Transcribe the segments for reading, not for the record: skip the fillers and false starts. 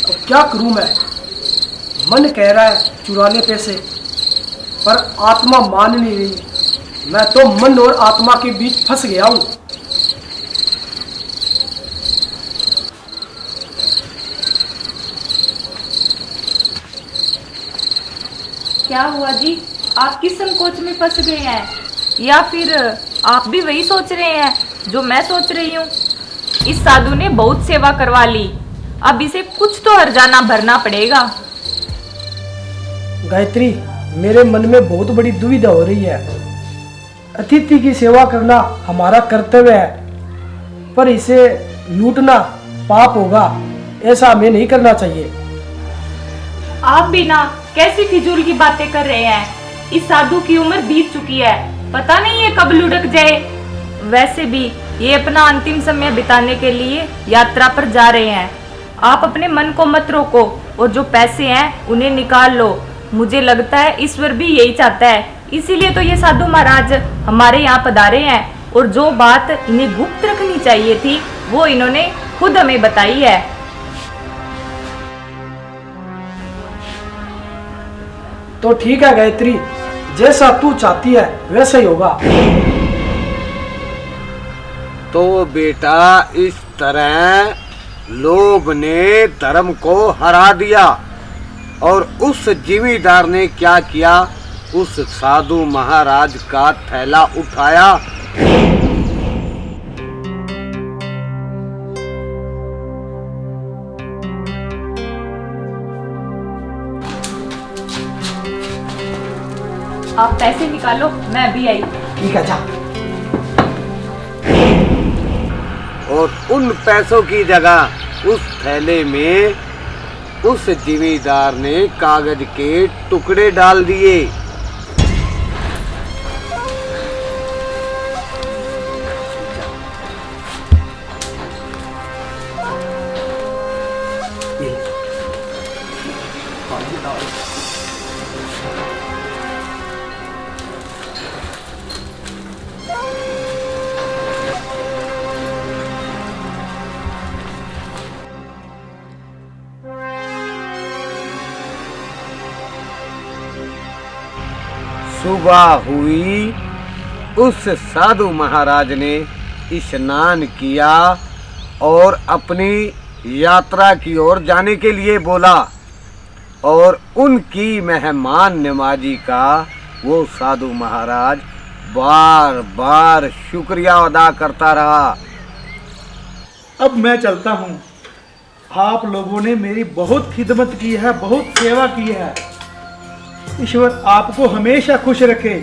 अब क्या करूं मैं? मन कह रहा है चुरा ले पैसे, पर आत्मा मान नहीं रही। मैं तो मन और आत्मा के बीच फंस गया हूं। क्या हुआ जी? आप किस संकोच में फंस गए हैं, या फिर आप भी वही सोच रहे हैं जो मैं सोच रही हूँ? इस साधु ने बहुत सेवा करवा ली, अब इसे कुछ तो हर्जाना भरना पड़ेगा। गायत्री, मेरे मन में बहुत बड़ी दुविधा हो रही है। अतिथि की सेवा करना हमारा कर्तव्य है, पर इसे लूटना पाप होगा। ऐसा हमें नहीं करना चाहिए। आप भी ना कैसी फिजूल की बातें कर रहे हैं। इस साधु की उम्र बीत चुकी है, पता नहीं है कब लुढ़क जाए। वैसे भी ये अपना अंतिम समय बिताने के लिए यात्रा पर जा रहे हैं। आप अपने मन को मत रोको और जो पैसे हैं उन्हें निकाल लो। मुझे लगता है ईश्वर भी यही चाहता है, इसीलिए तो ये साधु महाराज हमारे यहाँ पधारे हैं। और जो बात इन्हें गुप्त रखनी चाहिए थी वो इन्होंने खुद हमें बताई है। तो ठीक है गायत्री, जैसा तू चाहती है वैसा ही होगा। तो बेटा इस तरह लोभ ने धर्म को हरा दिया। और उस जिमीदार ने क्या किया? उस साधु महाराज का थैला उठाया। आप पैसे निकालो, मैं भी आई। ठीक है, जा। और उन पैसों की जगह उस थैले में उस जिमीदार ने कागज के टुकड़े डाल दिए। सुबह हुई, उस साधु महाराज ने स्नान किया और अपनी यात्रा की ओर जाने के लिए बोला। और उनकी मेहमान नवाजी का वो साधु महाराज बार बार शुक्रिया अदा करता रहा। अब मैं चलता हूँ। आप लोगों ने मेरी बहुत खिदमत की है, बहुत सेवा की है। ईश्वर आपको हमेशा खुश रखे,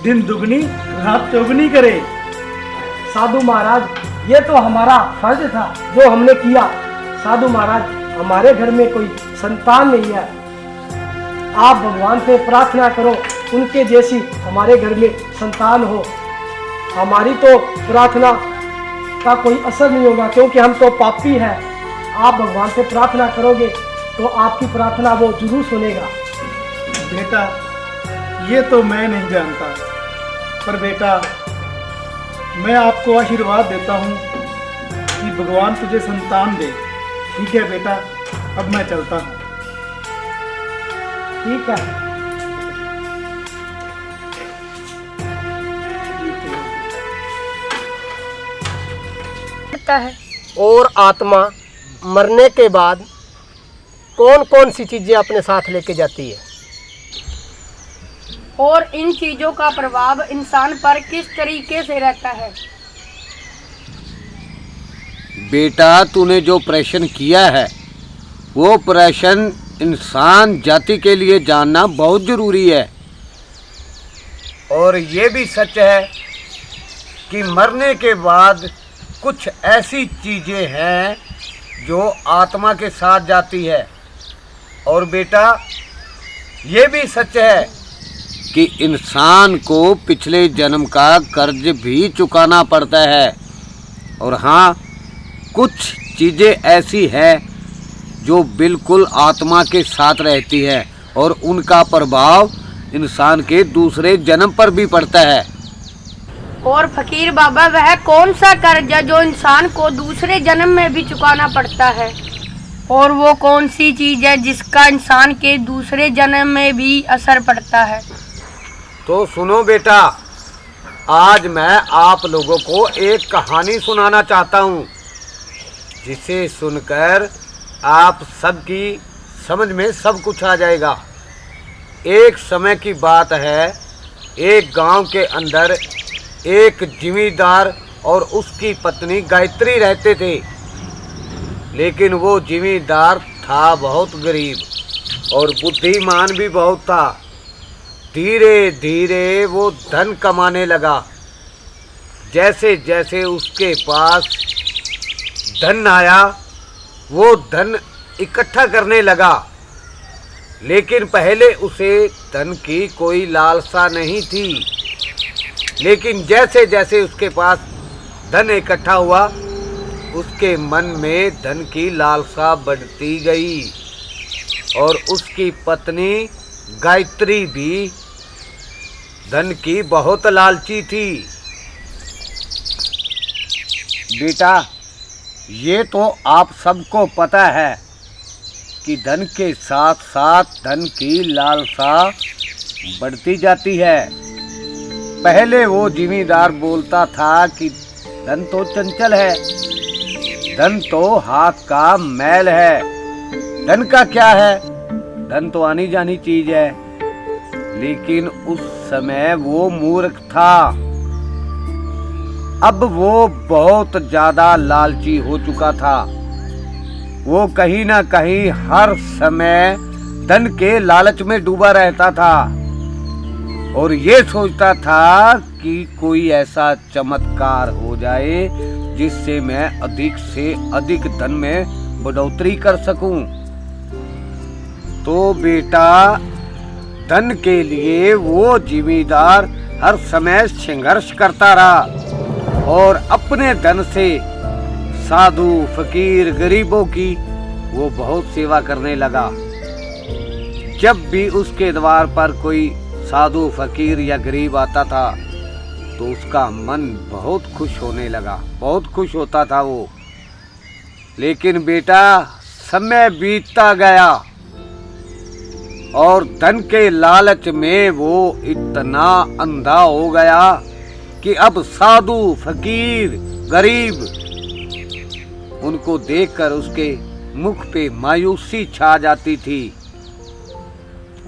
दिन दुगनी रात चौगनी करे। साधु महाराज, ये तो हमारा फर्ज था जो हमने किया। साधु महाराज, हमारे घर में कोई संतान नहीं है। आप भगवान से प्रार्थना करो उनके जैसी हमारे घर में संतान हो। हमारी तो प्रार्थना का कोई असर नहीं होगा, क्योंकि हम तो पापी हैं। आप भगवान से प्रार्थना करोगे तो आपकी प्रार्थना वो जरूर सुनेगा। बेटा, ये तो मैं नहीं जानता, पर बेटा मैं आपको आशीर्वाद देता हूँ कि भगवान तुझे संतान दे। ठीक है बेटा, अब मैं चलता हूँ। ठीक है। है। और आत्मा मरने के बाद कौन कौन सी चीजें अपने साथ लेके जाती है, और इन चीजों का प्रभाव इंसान पर किस तरीके से रहता है? बेटा, तूने जो प्रश्न किया है वो प्रश्न इंसान जाति के लिए जानना बहुत जरूरी है। और ये भी सच है कि मरने के बाद कुछ ऐसी चीजें हैं जो आत्मा के साथ जाती है। और बेटा, ये भी सच है कि इंसान को पिछले जन्म का कर्ज भी चुकाना पड़ता है। और हाँ, कुछ चीज़ें ऐसी हैं जो बिल्कुल आत्मा के साथ रहती है और उनका प्रभाव इंसान के दूसरे जन्म पर भी पड़ता है। और फकीर बाबा, वह कौन सा कर्ज है जो इंसान को दूसरे जन्म में भी चुकाना पड़ता है? और वो कौन सी चीज है जिसका इंसान के दूसरे जन्म में भी असर पड़ता है? तो सुनो बेटा, आज मैं आप लोगों को एक कहानी सुनाना चाहता हूँ, जिसे सुनकर आप सबकी समझ में सब कुछ आ जाएगा। एक समय की बात है, एक गांव के अंदर एक जिमींदार और उसकी पत्नी गायत्री रहते थे। लेकिन वो जिमींदार था बहुत गरीब और बुद्धिमान भी बहुत था। धीरे धीरे वो धन कमाने लगा। जैसे जैसे उसके पास धन आया, वो धन इकट्ठा करने लगा। लेकिन पहले उसे धन की कोई लालसा नहीं थी। लेकिन जैसे जैसे उसके पास धन इकट्ठा हुआ, उसके मन में धन की लालसा बढ़ती गई। और उसकी पत्नी गायत्री भी धन की बहुत लालची थी। बेटा, ये तो आप सबको पता है कि धन के साथ साथ धन की लालसा बढ़ती जाती है। पहले वो जिमींदार बोलता था कि धन तो चंचल है, धन तो हाथ का मैल है, धन का क्या है, धन तो आनी जानी चीज है। लेकिन उस समय वो मूर्ख था। अब वो बहुत ज्यादा लालची हो चुका था। वो कहीं ना कहीं हर समय धन के लालच में डूबा रहता था और ये सोचता था कि कोई ऐसा चमत्कार हो जाए जिससे मैं अधिक से अधिक धन में बढ़ोतरी कर सकूं। तो बेटा, धन के लिए वो जिमींदार हर समय संघर्ष करता रहा और अपने धन से साधु, फकीर, गरीबों की वो बहुत सेवा करने लगा। जब भी उसके द्वार पर कोई साधु, फकीर या गरीब आता था तो उसका मन बहुत खुश होने लगा, बहुत खुश होता था वो। लेकिन बेटा, समय बीतता गया और धन के लालच में वो इतना अंधा हो गया कि अब साधु, फकीर, गरीब, उनको देखकर उसके मुख पे मायूसी छा जाती थी।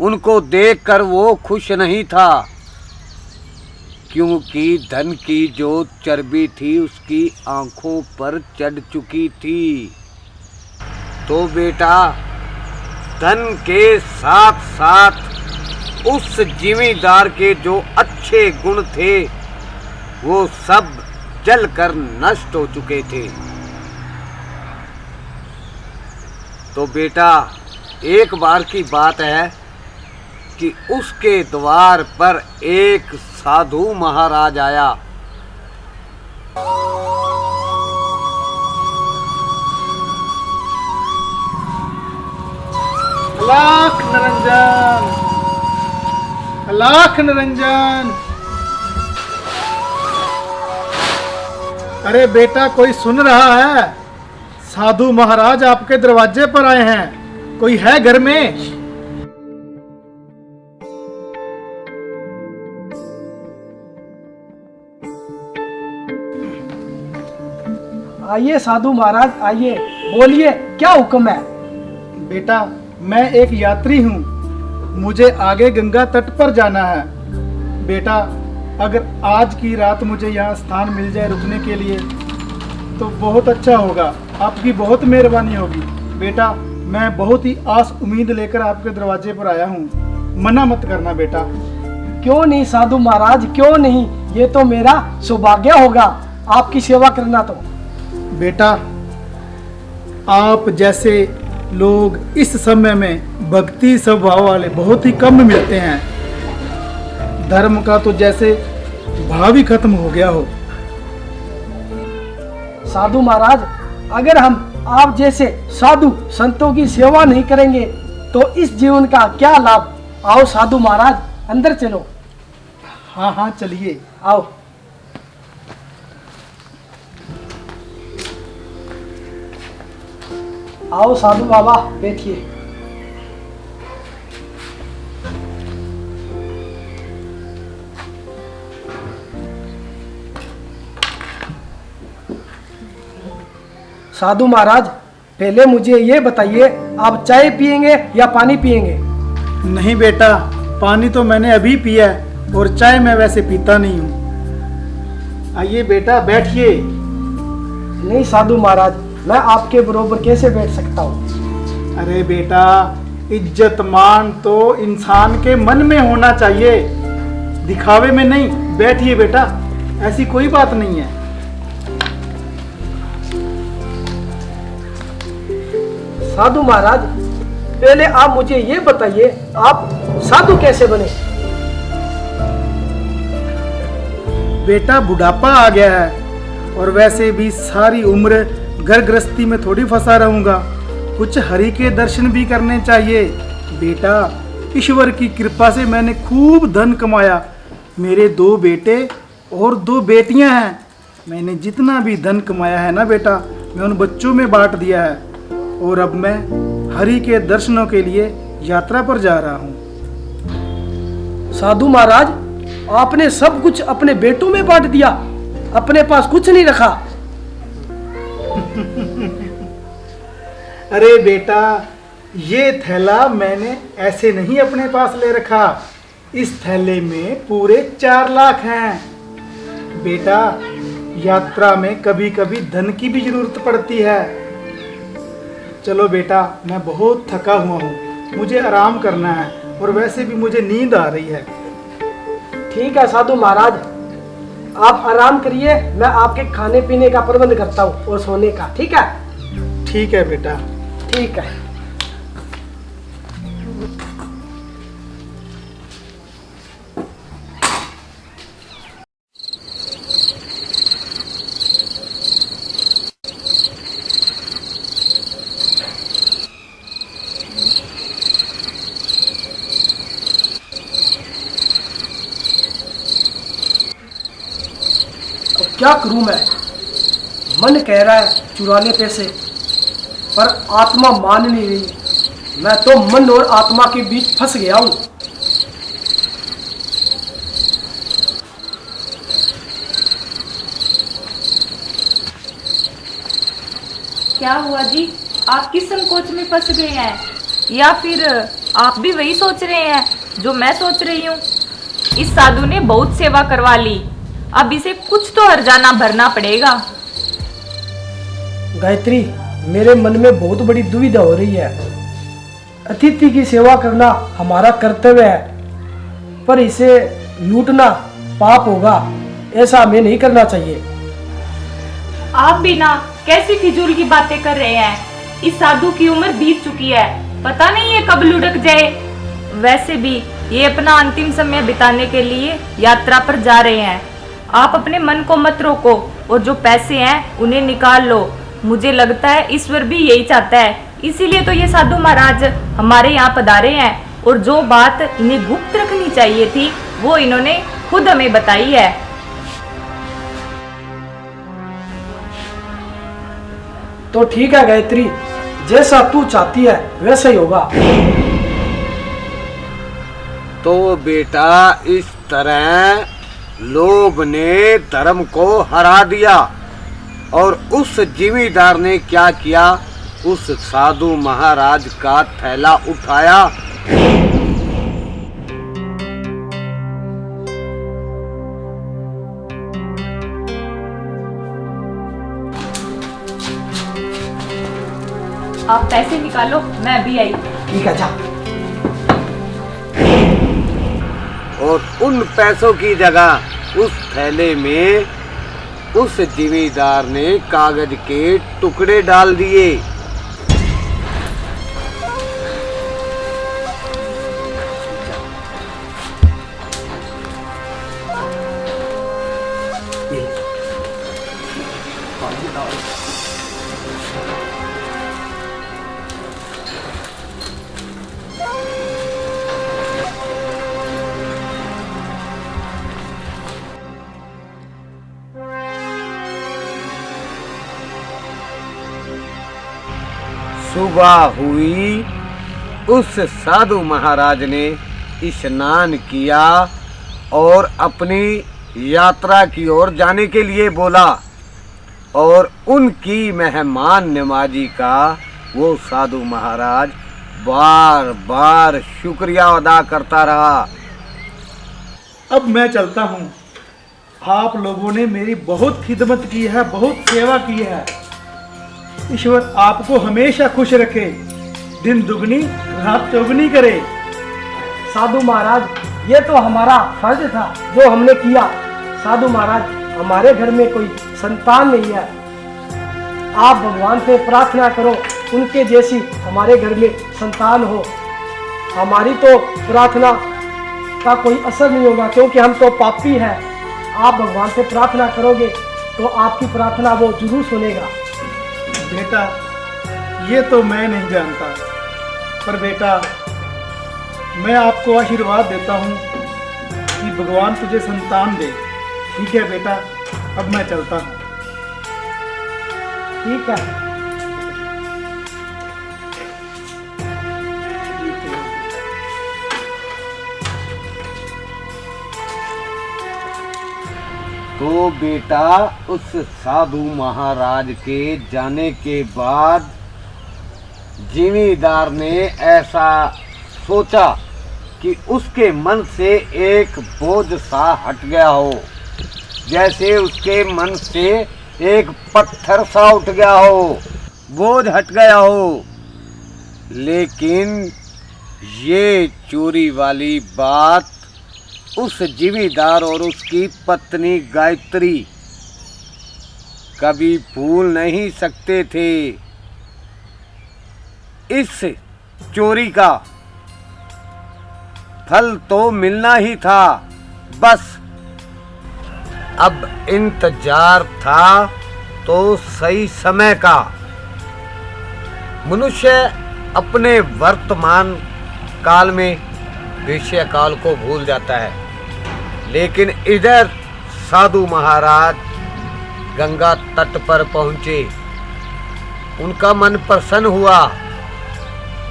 उनको देखकर वो खुश नहीं था, क्योंकि धन की जो चर्बी थी उसकी आंखों पर चढ़ चुकी थी। तो बेटा, धन के साथ साथ उस जिमींदार के जो अच्छे गुण थे वो सब जलकर नष्ट हो चुके थे। तो बेटा, एक बार की बात है कि उसके द्वार पर एक साधु महाराज आया। लाख निरंजन, लाख निरंजन। अरे बेटा, कोई सुन रहा है? साधु महाराज आपके दरवाजे पर आए हैं। कोई है घर में? आइए साधु महाराज, आइए, बोलिए, क्या हुक्म है? बेटा, मैं एक यात्री हूँ, मुझे आगे गंगा तट पर जाना है। बेटा, अगर आज की रात मुझे यहाँ स्थान मिल जाए रुकने के लिए तो बहुत अच्छा होगा, आपकी बहुत मेहरबानी होगी। बेटा, मैं बहुत ही आस उम्मीद लेकर आपके दरवाजे पर आया हूँ, मना मत करना बेटा। क्यों नहीं साधु महाराज, क्यों नहीं, ये तो मेरा सौभाग्य होगा आपकी सेवा करना। तो बेटा, आप जैसे लोग इस समय में भक्ति स्वभाव वाले बहुत ही कम मिलते हैं। धर्म का तो जैसे भाव ही खत्म हो गया हो। साधु महाराज, अगर हम आप जैसे साधु संतों की सेवा नहीं करेंगे तो इस जीवन का क्या लाभ। आओ साधु महाराज, अंदर चलो। हाँ हाँ, चलिए। आओ। आओ साधु बाबा बैठिए। साधु महाराज, पहले मुझे ये बताइए, आप चाय पिएंगे या पानी पिएंगे? नहीं बेटा, पानी तो मैंने अभी पिया है और चाय मैं वैसे पीता नहीं हूँ। आइए बेटा बैठिए। नहीं साधु महाराज, मैं आपके बरोबर कैसे बैठ सकता हूँ? अरे बेटा, इज्जत मान तो इंसान के मन में होना चाहिए, दिखावे में नहीं। बैठिए बेटा, ऐसी कोई बात नहीं है। साधु महाराज, पहले आप मुझे ये बताइए, आप साधु कैसे बने? बेटा बुढ़ापा आ गया है और वैसे भी सारी उम्र घर गृहस्थी में थोड़ी फंसा रहूंगा, कुछ हरि के दर्शन भी करने चाहिए। बेटा, ईश्वर की कृपा से मैंने खूब धन कमाया। मेरे 2 बेटे और 2 बेटियां हैं। मैंने जितना भी धन कमाया है ना बेटा, मैं उन बच्चों में बांट दिया है और अब मैं हरि के दर्शनों के लिए यात्रा पर जा रहा हूँ। साधु महाराज, आपने सब कुछ अपने बेटों में बांट दिया, अपने पास कुछ नहीं रखा? अरे बेटा, ये थैला मैंने ऐसे नहीं अपने पास ले रखा। इस थैले में पूरे 4 लाख हैं। बेटा, यात्रा में कभी कभी धन की भी जरूरत पड़ती है। चलो बेटा, मैं बहुत थका हुआ हूँ, मुझे आराम करना है और वैसे भी मुझे नींद आ रही है। ठीक है साधु महाराज, आप आराम करिए, मैं आपके खाने पीने का प्रबंध करता हूँ और सोने का। ठीक है? ठीक है बेटा। ठीक है। अब क्या करूं मैं? मन कह रहा है चुरा ले पैसे, पर आत्मा मान नहीं रही। मैं तो मन और आत्मा के बीच फंस गया हूं। क्या हुआ जी, आप किस संकोच में फंस गए हैं? या फिर आप भी वही सोच रहे हैं जो मैं सोच रही हूँ? इस साधु ने बहुत सेवा करवा ली, अब इसे कुछ तो हर्जाना भरना पड़ेगा। गायत्री, मेरे मन में बहुत बड़ी दुविधा हो रही है। अतिथि की सेवा करना हमारा कर्तव्य है, पर इसे लूटना पाप होगा। ऐसा हमें नहीं करना चाहिए। आप भी ना कैसी फिजूल की बातें कर रहे हैं। इस साधु की उम्र बीत चुकी है, पता नहीं ये कब लुढ़क जाए। वैसे भी ये अपना अंतिम समय बिताने के लिए यात्रा पर जा रहे हैं। आप अपने मन को मत रोको और जो पैसे हैं उन्हें निकाल लो। मुझे लगता है ईश्वर भी यही चाहता है, इसीलिए तो ये साधु महाराज हमारे यहाँ पधारे हैं और जो बात इन्हें गुप्त रखनी चाहिए थी वो इन्होंने खुद हमें बताई है। तो ठीक है गायत्री, जैसा तू चाहती है वैसा ही होगा। तो बेटा, इस तरह लोभ ने धर्म को हरा दिया और उस जिमीदार ने क्या किया, उस साधु महाराज का थैला उठाया। आप पैसे निकालो, मैं भी आई। ठीक है, जा। और उन पैसों की जगह उस थैले में उस जिमीदार ने कागज के टुकड़े डाल दिए। सुबह हुई, उस साधु महाराज ने स्नान किया और अपनी यात्रा की ओर जाने के लिए बोला। और उनकी मेहमान नवाजी का वो साधु महाराज बार बार शुक्रिया अदा करता रहा। अब मैं चलता हूँ। आप लोगों ने मेरी बहुत खिदमत की है, बहुत सेवा की है। ईश्वर आपको हमेशा खुश रखे, दिन दुगनी रात चौगनी करे। साधु महाराज, ये तो हमारा फर्ज था जो हमने किया। साधु महाराज, हमारे घर में कोई संतान नहीं है, आप भगवान से प्रार्थना करो उनके जैसी हमारे घर में संतान हो। हमारी तो प्रार्थना का कोई असर नहीं होगा क्योंकि हम तो पापी हैं। आप भगवान से प्रार्थना करोगे तो आपकी प्रार्थना वो जरूर सुनेगा। बेटा, ये तो मैं नहीं जानता, पर बेटा मैं आपको आशीर्वाद देता हूँ कि भगवान तुझे संतान दे। ठीक है बेटा, अब मैं चलता हूँ। ठीक है। तो बेटा, उस साधु महाराज के जाने के बाद जिमीदार ने ऐसा सोचा कि उसके मन से एक बोझ सा हट गया हो, जैसे उसके मन से एक पत्थर सा उठ गया हो, बोझ हट गया हो। लेकिन ये चोरी वाली बात उस जिमीदार और उसकी पत्नी गायत्री कभी भूल नहीं सकते थे। इस चोरी का फल तो मिलना ही था, बस अब इंतजार था तो सही समय का। मनुष्य अपने वर्तमान काल में भविष्य काल को भूल जाता है, लेकिन इधर साधु महाराज गंगा तट पर पहुंचे। उनका मन प्रसन्न हुआ।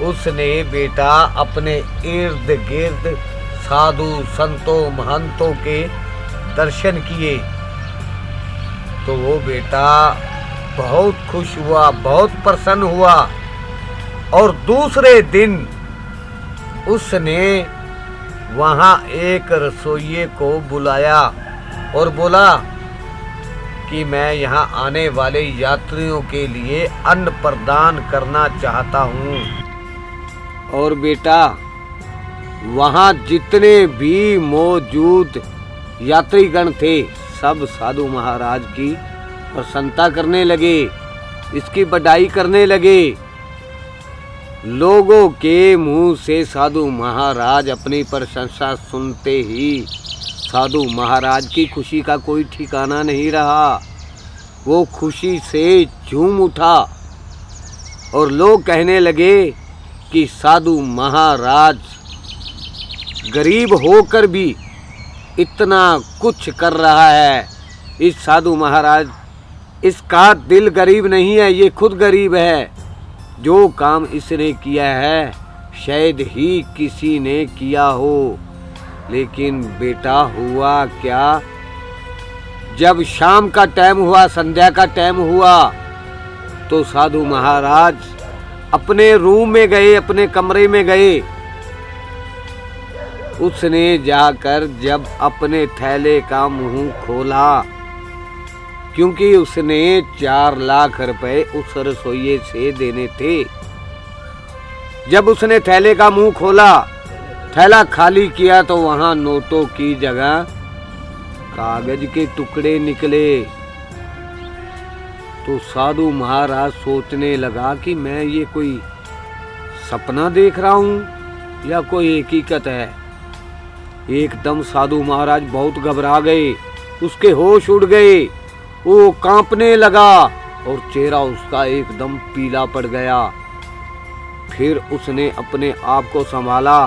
उसने बेटा अपने इर्द गिर्द साधु संतों महंतों के दर्शन किए तो वो बेटा बहुत खुश हुआ, बहुत प्रसन्न हुआ। और दूसरे दिन उसने वहाँ एक रसोइये को बुलाया और बोला कि मैं यहाँ आने वाले यात्रियों के लिए अन्न प्रदान करना चाहता हूँ। और बेटा, वहाँ जितने भी मौजूद यात्रीगण थे सब साधु महाराज की प्रशंसा करने लगे, इसकी बड़ाई करने लगे। लोगों के मुंह से साधु महाराज अपनी प्रशंसा सुनते ही साधु महाराज की खुशी का कोई ठिकाना नहीं रहा। वो खुशी से झूम उठा और लोग कहने लगे कि साधु महाराज गरीब होकर भी इतना कुछ कर रहा है। इस साधु महाराज, इसका दिल गरीब नहीं है, ये खुद गरीब है। जो काम इसने किया है शायद ही किसी ने किया हो। लेकिन बेटा हुआ क्या, जब शाम का टाइम हुआ, संध्या का टाइम हुआ, तो साधु महाराज अपने रूम में गए, अपने कमरे में गए। उसने जाकर जब अपने थैले का मुंह खोला, क्योंकि उसने 4 लाख रुपए उस रसोइये से देने थे। जब उसने थैले का मुंह खोला, थैला खाली किया, तो वहां नोटों की जगह कागज के टुकड़े निकले। तो साधु महाराज सोचने लगा कि मैं ये कोई सपना देख रहा हूं या कोई हकीकत है। एकदम साधु महाराज बहुत घबरा गए, उसके होश उड़ गए, वो कांपने लगा और चेहरा उसका एकदम पीला पड़ गया। फिर उसने अपने आप को संभाला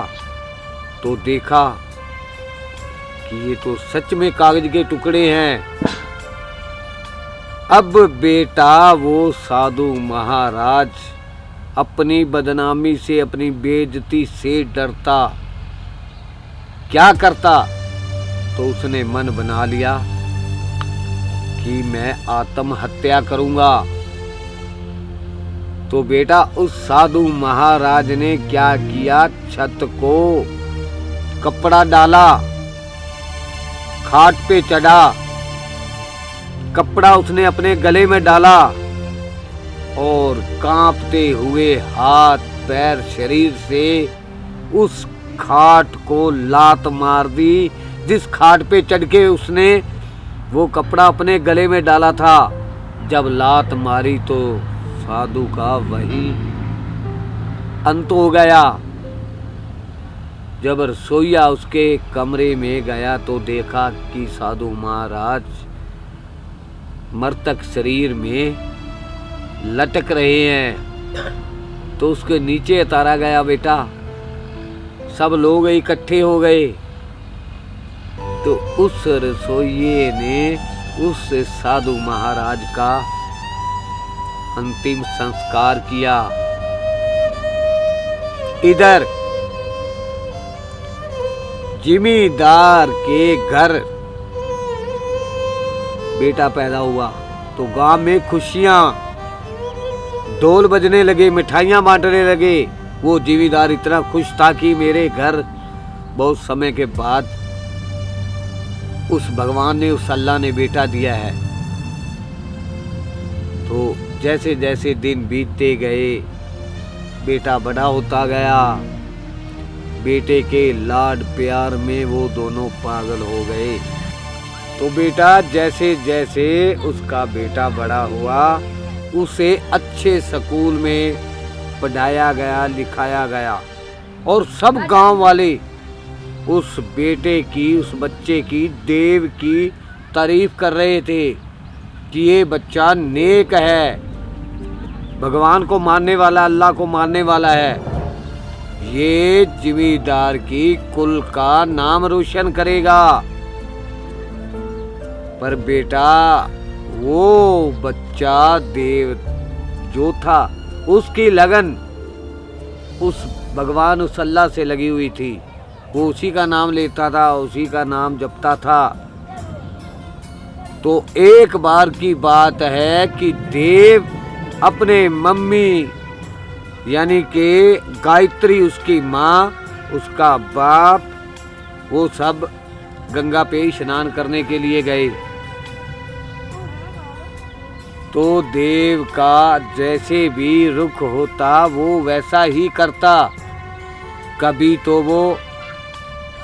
तो देखा कि ये तो सच में कागज के टुकड़े हैं। अब बेटा वो साधु महाराज अपनी बदनामी से, अपनी बेइज्जती से डरता, क्या करता? तो उसने मन बना लिया कि मैं आत्महत्या करूंगा। तो बेटा उस साधु महाराज ने क्या किया, छत को कपड़ा डाला, खाट पे चढ़ा, कपड़ा उसने अपने गले में डाला और कांपते हुए हाथ पैर शरीर से उस खाट को लात मार दी, जिस खाट पे चढ़ के उसने वो कपड़ा अपने गले में डाला था। जब लात मारी तो साधु का वही अंत हो गया। जब रसोईया उसके कमरे में गया तो देखा कि साधु महाराज मृतक शरीर में लटक रहे हैं। तो उसके नीचे उतारा गया बेटा। सब लोग इकट्ठे हो गए। तो उस रसोइये ने उस साधु महाराज का अंतिम संस्कार किया। इधर जिमीदार के घर बेटा पैदा हुआ तो गांव में खुशियां, ढोल बजने लगे, मिठाइयां बांटने लगे। वो जिमीदार इतना खुश था कि मेरे घर बहुत समय के बाद उस भगवान ने, उस अल्लाह ने बेटा दिया है। तो जैसे जैसे दिन बीतते गए बेटा बड़ा होता गया। बेटे के लाड प्यार में वो दोनों पागल हो गए। तो बेटा जैसे जैसे उसका बेटा बड़ा हुआ उसे अच्छे स्कूल में पढ़ाया गया, लिखाया गया और सब गांव वाले उस बेटे की, उस बच्चे की, देव की तारीफ कर रहे थे कि ये बच्चा नेक है, भगवान को मानने वाला, अल्लाह को मानने वाला है, ये जिमीदार की कुल का नाम रोशन करेगा। पर बेटा वो बच्चा देव जो था उसकी लगन उस भगवान, उस अल्लाह से लगी हुई थी। वो उसी का नाम लेता था, उसी का नाम जपता था। तो एक बार की बात है कि देव अपने मम्मी यानी कि गायत्री, उसकी माँ, उसका बाप, वो सब गंगा पे स्नान करने के लिए गए। तो देव का जैसे भी रुख होता वो वैसा ही करता। कभी तो वो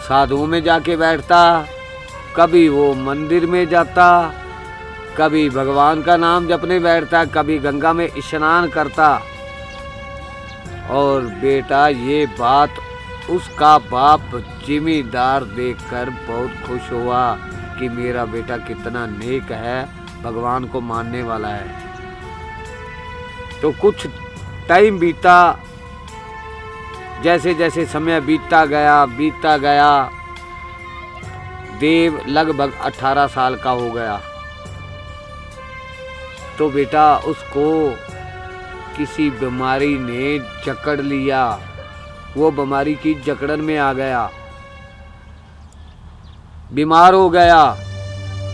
साधुओं में जाके बैठता, कभी वो मंदिर में जाता, कभी भगवान का नाम जपने बैठता, कभी गंगा में स्नान करता। और बेटा ये बात उसका बाप जिमीदार देखकर बहुत खुश हुआ कि मेरा बेटा कितना नेक है, भगवान को मानने वाला है। तो कुछ टाइम बीता, जैसे जैसे समय बीतता गया, देव लगभग 18 साल का हो गया। तो बेटा उसको किसी बीमारी ने जकड़ लिया, वो बीमारी की जकड़न में आ गया, बीमार हो गया।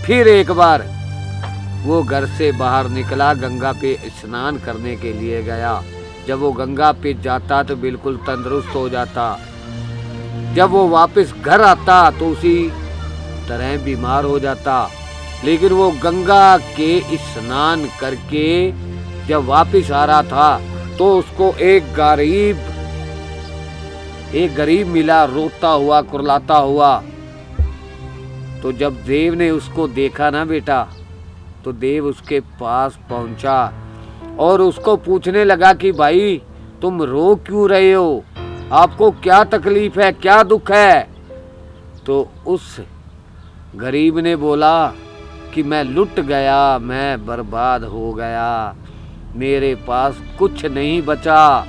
फिर एक बार वो घर से बाहर निकला, गंगा पे स्नान करने के लिए गया। जब वो गंगा पे जाता तो बिल्कुल तंदुरुस्त हो जाता, जब वो वापस घर आता तो उसी तरह बीमार हो जाता। लेकिन वो गंगा के स्नान करके जब वापस आ रहा था तो उसको एक गरीब मिला, रोता हुआ, कुरलाता हुआ। तो जब देव ने उसको देखा ना बेटा, तो देव उसके पास पहुंचा और उसको पूछने लगा कि भाई तुम रो क्यों रहे हो, आपको क्या तकलीफ है, क्या दुख है? तो उस गरीब ने बोला कि मैं लुट गया, मैं बर्बाद हो गया, मेरे पास कुछ नहीं बचा।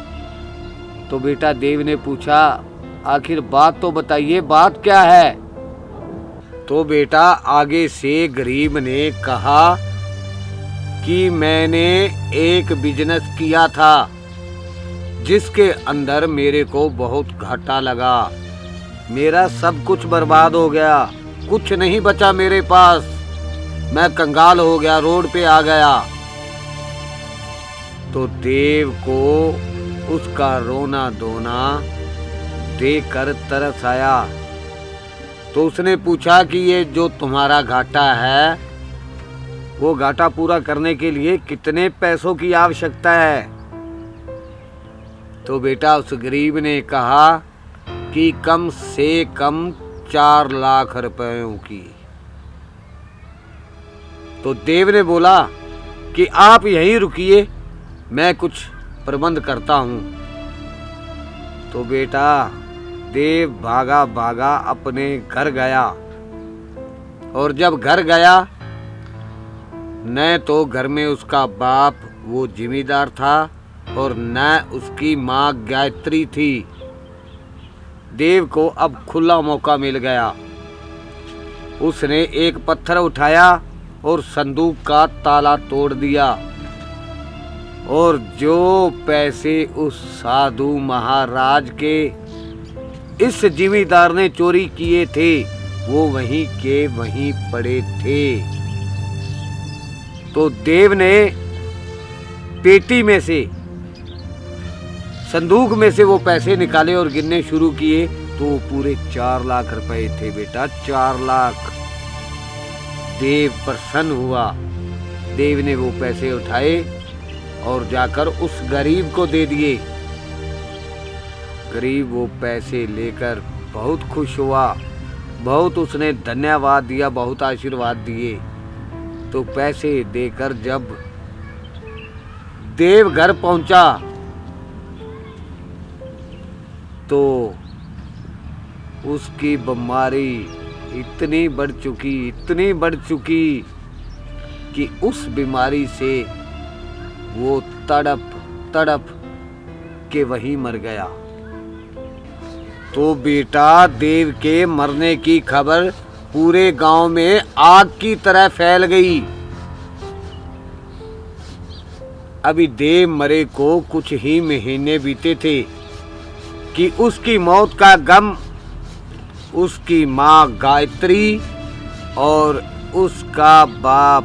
तो बेटा देव ने पूछा आखिर बात तो बताइए, बात क्या है? तो बेटा आगे से गरीब ने कहा कि मैंने एक बिजनेस किया था जिसके अंदर मेरे को बहुत घाटा लगा। मेरा सब कुछ बर्बाद हो गया, कुछ नहीं बचा मेरे पास। मैं कंगाल हो गया, रोड पे आ गया। तो देव को उसका रोना धोना देखकर तरस आया। तो उसने पूछा कि ये जो तुम्हारा घाटा है, वो घाटा पूरा करने के लिए कितने पैसों की आवश्यकता है? तो बेटा उस गरीब ने कहा कि कम से कम 4 लाख रुपयों की। तो देव ने बोला कि आप यहीं रुकिए, मैं कुछ प्रबंध करता हूं। तो बेटा देव भागा भागा अपने घर गया। और जब घर गया, न तो घर में उसका बाप वो जिम्मेदार था और न उसकी माँ गायत्री थी। देव को अब खुला मौका मिल गया। उसने एक पत्थर उठाया और संदूक का ताला तोड़ दिया, और जो पैसे उस साधु महाराज के इस जिम्मेदार ने चोरी किए थे, वो वहीं के वहीं पड़े थे। तो देव ने पेटी में से, संदूक में से वो पैसे निकाले और गिनने शुरू किए। तो पूरे 4 लाख रुपए थे बेटा, 4 लाख। देव प्रसन्न हुआ। देव ने वो पैसे उठाए और जाकर उस गरीब को दे दिए। गरीब वो पैसे लेकर बहुत खुश हुआ, बहुत उसने धन्यवाद दिया, बहुत आशीर्वाद दिए। तो पैसे देकर जब देव घर पहुंचा, तो उसकी बीमारी इतनी बढ़ चुकी कि उस बीमारी से वो तड़प के वहीं मर गया। तो बेटा देव के मरने की खबर पूरे गांव में आग की तरह फैल गई। अभी देव मरे को कुछ ही महीने बीते थे कि उसकी मौत का गम उसकी माँ गायत्री और उसका बाप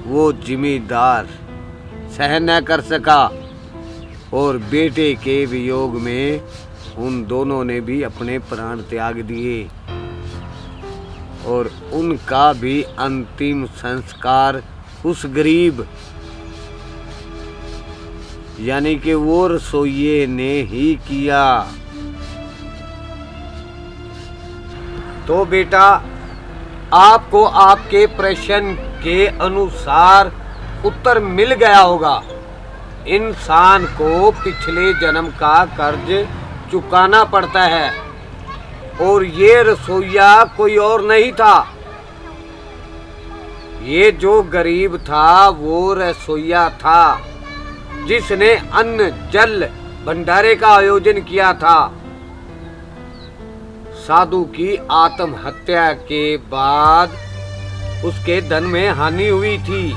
वो जिम्मेदार सहन न कर सका, और बेटे के वियोग में उन दोनों ने भी अपने प्राण त्याग दिए। और उनका भी अंतिम संस्कार उस गरीब यानी कि वो रसोइये ने ही किया। तो बेटा आपको आपके प्रश्न के अनुसार उत्तर मिल गया होगा। इंसान को पिछले जन्म का कर्ज चुकाना पड़ता है, और ये रसोइया कोई और नहीं था। ये जो गरीब था वो रसोइया था, जिसने अन्न जल भंडारे का आयोजन किया था। साधु की आत्महत्या के बाद उसके धन में हानि हुई थी,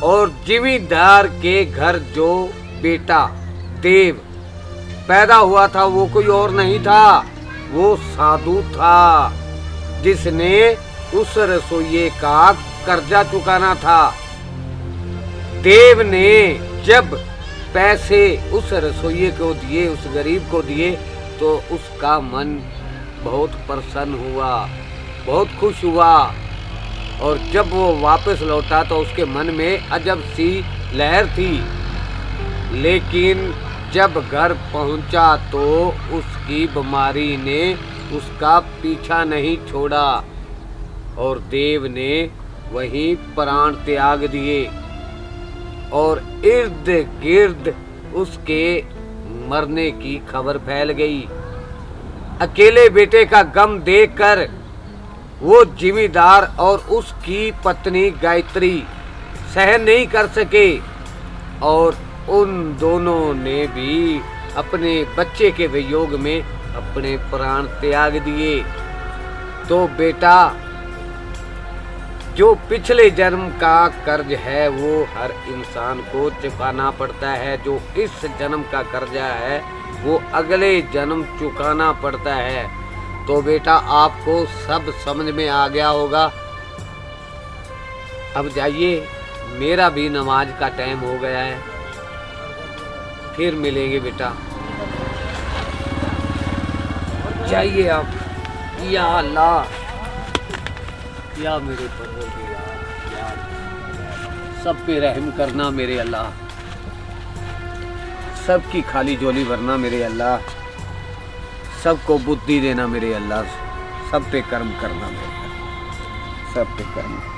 और जिम्मेदार के घर जो बेटा देव पैदा हुआ था वो कोई और नहीं था, वो साधु था, जिसने उस रसोइये का कर्जा चुकाना था। देव ने जब पैसे उस रसोइये को दिए, उस गरीब को दिए, तो उसका मन बहुत प्रसन्न हुआ, बहुत खुश हुआ। और जब वो वापस लौटा तो उसके मन में अजब सी लहर थी। लेकिन जब घर पहुंचा तो उसकी बीमारी ने उसका पीछा नहीं छोड़ा, और देव ने वहीं प्राण त्याग दिए। और इर्द गिर्द उसके मरने की खबर फैल गई। अकेले बेटे का गम देखकर वो जिम्मेदार और उसकी पत्नी गायत्री सहन नहीं कर सके, और उन दोनों ने भी अपने बच्चे के वियोग में अपने प्राण त्याग दिए। तो बेटा जो पिछले जन्म का कर्ज है वो हर इंसान को चुकाना पड़ता है। जो इस जन्म का कर्जा है वो अगले जन्म चुकाना पड़ता है। तो बेटा आपको सब समझ में आ गया होगा। अब जाइए, मेरा भी नमाज का टाइम हो गया है। फिर मिलेंगे बेटा, जाइए आप। या अल्लाह, या मेरे परवरदिगार, या सब पे रहम करना मेरे अल्लाह, सबकी खाली झोली भरना मेरे अल्लाह, सबको बुद्धि देना मेरे अल्लाह, सब पे कर्म करना मेरे अल्लाह, सब पे कर्म।